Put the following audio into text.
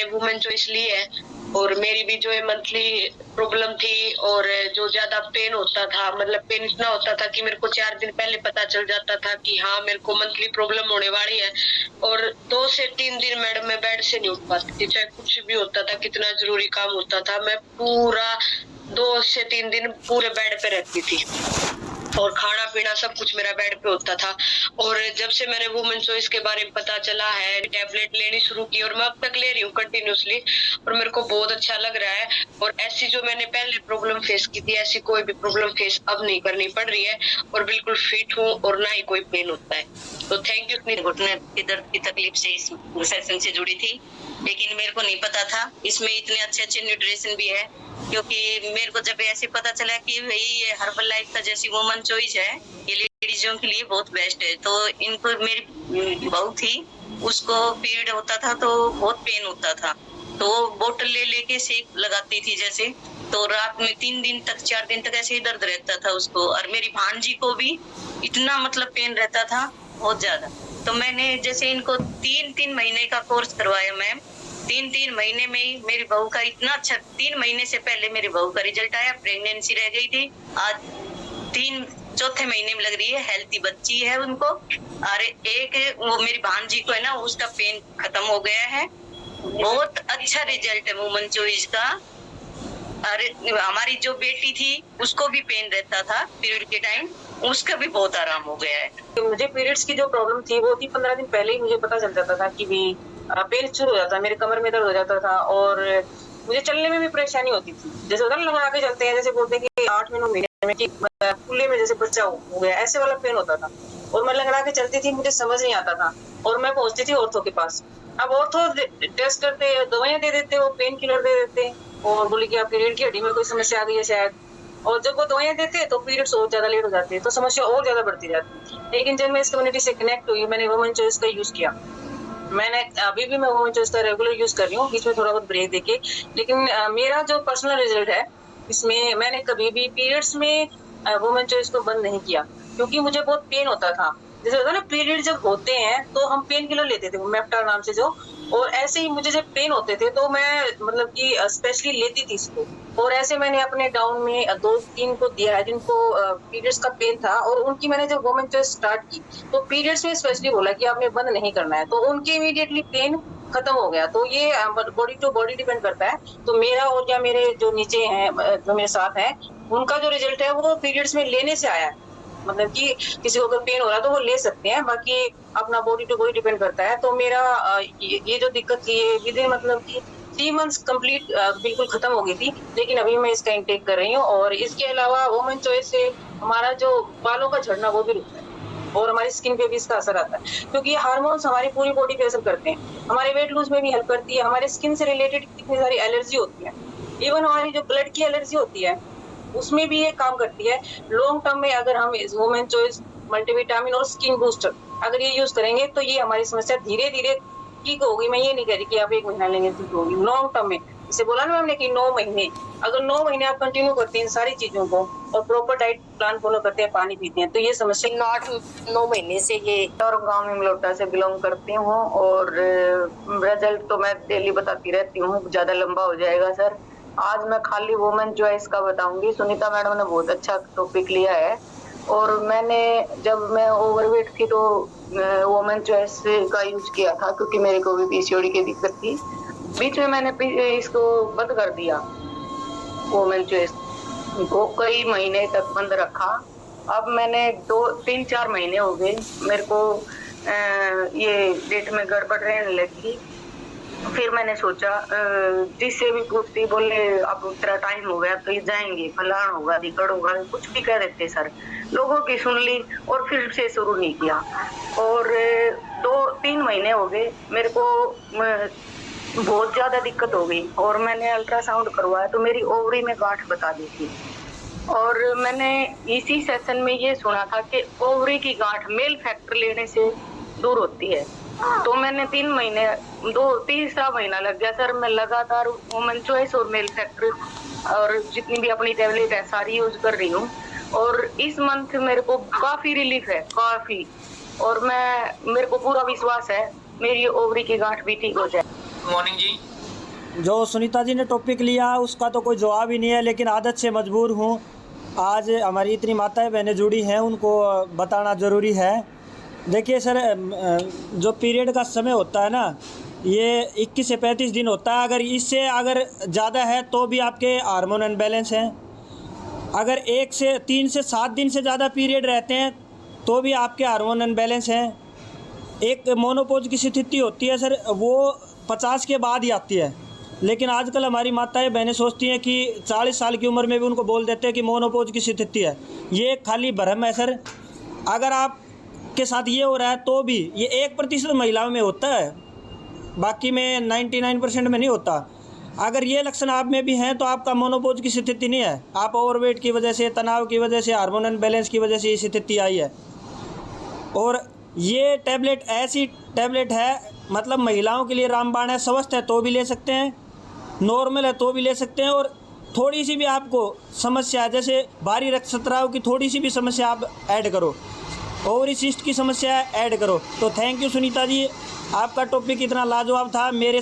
मैंने women choice ली है और मेरी भी जो है मंथली प्रॉब्लम थी और जो ज्यादा पेन होता था, मतलब पेन इतना होता था कि मेरे को 4 दिन पहले पता चल जाता था कि हाँ मेरे को मंथली प्रॉब्लम होने वाली है। और 2 से 3 दिन मैडम मैं बेड से नहीं उठ पाती थी, चाहे कुछ भी होता था, कितना जरूरी काम होता था, मैं पूरा 2 से 3 दिन पूरे बेड पे रहती थी और खाना पीना सब कुछ मेरा बेड पे होता था। और जब से मैंने वुमेन चॉइस के बारे में पता चला है, टैबलेट लेनी शुरू की और मैं अब तक ले रही हूँ कंटिन्यूअसली और मेरे को बहुत अच्छा लग रहा है। और ऐसी जो मैंने पहले प्रॉब्लम फेस की थी, ऐसी कोई भी प्रॉब्लम फेस अब नहीं करनी पड़ रही है और बिल्कुल फिट हूँ और ना ही कोई पेन होता है। तो थैंक यू। घुटने के दर्द की तकलीफ से इस सेशन से जुड़ी थी, लेकिन मेरे को नहीं पता था इसमें इतने अच्छे अच्छे न्यूट्रिशन भी है, क्योंकि मेरे को जब ऐसे पता चला कि भाई ये हर्बल लाइफ का जैसी वुमन चॉइस है, ये लेडीजों के लिए बहुत बेस्ट है। तो इनको मेरी बहू थी, उसको पीरियड होता था तो बहुत पेन होता था, तो वो बोतल ले लेके सेक लगाती थी जैसे, तो रात में 3 दिन तक 4 दिन तक ऐसे ही दर्द रहता था उसको। और मेरी भांजी को भी इतना मतलब पेन रहता था बहुत ज्यादा। तो मैंने जैसे इनको 3-3 महीने का कोर्स करवाया मैम, 3-3 महीने में ही मेरी बहू का इतना अच्छा, 3 महीने से पहले मेरी बहू का रिजल्ट आया, प्रेगनेंसी रह गई थी, आज 3-4 महीने में लग रही है, हेल्थी बच्ची है उनको। और एक वो मेरी भांजी को है ना, उसका पेन खत्म हो गया है, बहुत अच्छा रिजल्ट है वुमन चॉइस का। अरे हमारी जो बेटी थी उसको भी पेन रहता था पीरियड के टाइम, उसका भी बहुत आराम हो गया है। तो मुझे पीरियड्स की जो प्रॉब्लम थी वो थी 15 दिन पहले ही मुझे पता चल जाता था कि भी पेन शुरू हो जाता, मेरे कमर में दर्द हो जाता था और मुझे चलने में भी परेशानी होती थी। जैसे उधर लगा के चलते हैं, जैसे बोलते हैं कि 8 महीने में कि खुले में जैसे बच्चा हो गया, ऐसे वाला पेन होता था और मैं लगा के चलती थी, मुझे समझ नहीं आता था और मैं पहुंचती थी ऑर्थो के पास। अब ऑर्थो टेस्ट करते, दवाइयां दे देते, वो पेन किलर दे देते और बोले कि आपकी रीढ़ की हड्डी में कोई समस्या आ गई है शायद, और जब वो दवाइयां देते तो पीरियड्स और ज्यादा लेट हो जाते हैं, तो समस्या और ज्यादा बढ़ती जाती है। लेकिन जब मैं इस कम्युनिटी से कनेक्ट हुई, मैंने वुमेन चॉइस का यूज किया, मैंने अभी भी मैं वुमेन चॉइस का रेगुलर यूज कर रही हूँ, बीच में थोड़ा बहुत ब्रेक देके। लेकिन मेरा जो पर्सनल रिजल्ट है, इसमें मैंने कभी भी पीरियड्स में वुमेन चॉइस को बंद नहीं किया, क्योंकि मुझे बहुत पेन होता था। जैसे होता है ना, पीरियड जब होते हैं तो हम पेन किलर लेते थे, मेप्टा नाम से जो, और ऐसे ही मुझे जब पेन होते थे तो मैं मतलब कि स्पेशली लेती थी इसको। और ऐसे मैंने अपने डाउन में 2-3 को दिया है जिनको पीरियड्स का पेन था, और उनकी मैंने जब वुमेन चॉइस स्टार्ट की तो पीरियड्स में स्पेशली बोला कि आपने बंद नहीं करना है, तो उनके इमीडिएटली पेन खत्म हो गया। तो ये बॉडी टू बॉडी डिपेंड करता है। तो मेरा और या मेरे जो नीचे हैं, जो मेरे साथ हैं, उनका जो रिजल्ट है वो पीरियड्स में लेने से आया है। मतलब कि किसी को अगर पेन हो रहा है तो वो ले सकते हैं, बाकी अपना बॉडी टू बॉडी डिपेंड करता है। तो मेरा ये जो दिक्कत थी, ये विदिन मतलब कि 3 मंथ्स कंप्लीट बिल्कुल खत्म हो गई थी, लेकिन अभी मैं इसका इंटेक कर रही हूँ। और इसके अलावा वुमेन चॉइस से हमारा जो बालों का झड़ना वो भी रुकता है और हमारी स्किन पे भी इसका असर आता है, क्योंकि हार्मोन्स हमारी पूरी बॉडी पे असर करते हैं। हमारे वेट लूज में भी हेल्प करती है, हमारे स्किन से रिलेटेड कितनी सारी एलर्जी होती है, इवन हमारी जो ब्लड की एलर्जी होती है उसमें भी ये काम करती है। लॉन्ग टर्म में अगर हम इस वुमेन चॉइस मल्टीविटामिन और स्किन बूस्टर अगर ये यूज करेंगे तो ये हमारी समस्या धीरे धीरे ठीक होगी। मैं ये नहीं कह रही कि आप 1 महीना लेंगे ठीक होगी, लॉन्ग टर्म में, जैसे बोला ना हमने कि 9 महीने, अगर 9 महीने आप कंटिन्यू करते हैं इन सारी चीजों को और प्रॉपर डाइट प्लान फॉलो करते हैं, पानी पीते हैं, तो ये समस्या 8-9 महीने से ये। और गांव में मलोटा से बिलोंग करती हूँ और रिजल्ट तो मैं डेली बताती रहती हूँ, ज्यादा लंबा हो जाएगा सर। आज मैं खाली वुमेन चॉइस का बताऊंगी। सुनीता मैडम ने बहुत अच्छा टॉपिक लिया है और मैंने जब मैं ओवरवेट थी तो वुमेन चॉइस का यूज किया था, क्योंकि मेरे को भी पीसीओडी की दिक्कत थी। बीच में मैंने इसको बंद कर दिया, वुमेन चॉइस को कई महीने तक बंद रखा। अब मैंने 2-3-4 महीने हो गए, मेरे को ये डेट में गड़बड़ रहने लगी। फिर मैंने सोचा, जिससे भी पूछती, बोले अब तेरा टाइम हो गया तो ये जाएंगे, फलान होगा, दिक्कत होगा, कुछ भी कह देते सर। लोगों की सुन ली और फिर से शुरू नहीं किया। और 2-3 महीने हो गए, मेरे को बहुत ज्यादा दिक्कत हो गई और मैंने अल्ट्रासाउंड करवाया तो मेरी ओवरी में गांठ बता दी थी। और मैंने इसी सेशन में ये सुना था कि ओवरी की गांठ मेल फैक्टर लेने से दूर होती है। तो मैंने 3 महीने, 2-3 महीना लग गया सर, मैं लगातार वुमेन चॉइस और मेल फैक्टर और जितनी भी अपनी टैबलेट है सारी यूज कर रही हूँ। और इस मंथ मेरे को काफी रिलीफ है, काफी। और मेरे को पूरा विश्वास है मेरी ओवरी की गांठ भी ठीक हो जाए। मॉर्निंग जी। जो सुनीता जी ने टॉपिक लिया उसका तो कोई जवाब ही नहीं है, लेकिन आदत से मजबूर हूँ। आज हमारी इतनी माताएं बहनें जुड़ी हैं, उनको बताना ज़रूरी है। देखिए सर, जो पीरियड का समय होता है ना, ये 21 से 35 दिन होता है। अगर इससे ज़्यादा है तो भी आपके हार्मोन अनबैलेंस हैं। अगर 3 से 7 दिन से ज़्यादा पीरियड रहते हैं तो भी आपके हार्मोन अनबैलेंस हैं। एक मोनोपॉज की स्थिति होती है सर, वो 50 के बाद ही आती है, लेकिन आजकल हमारी माताएं बहनें सोचती हैं कि 40 साल की उम्र में भी उनको बोल देते हैं कि मोनोपॉज की स्थिति है। ये खाली भ्रम है सर। अगर आपके साथ ये हो रहा है तो भी ये 1% महिलाओं में होता है, बाकी में 99% में नहीं होता। अगर ये लक्षण आप में भी हैं तो आपका मोनोपॉज की स्थिति नहीं है, आप ओवरवेट की वजह से, तनाव की वजह से, हार्मोन अनबैलेंस की वजह से ये स्थिति आई है। और ये टैबलेट ऐसी टैबलेट है, मतलब महिलाओं के लिए रामबाण है। स्वस्थ है तो भी ले सकते हैं, नॉर्मल है तो भी ले सकते हैं, और थोड़ी सी भी आपको समस्या है, जैसे भारी रक्तस्राव की थोड़ी सी भी समस्या आप ऐड करो, ओवरी सिस्ट की समस्या ऐड करो। तो थैंक यू सुनीता जी, आपका टॉपिक इतना लाजवाब था। मेरे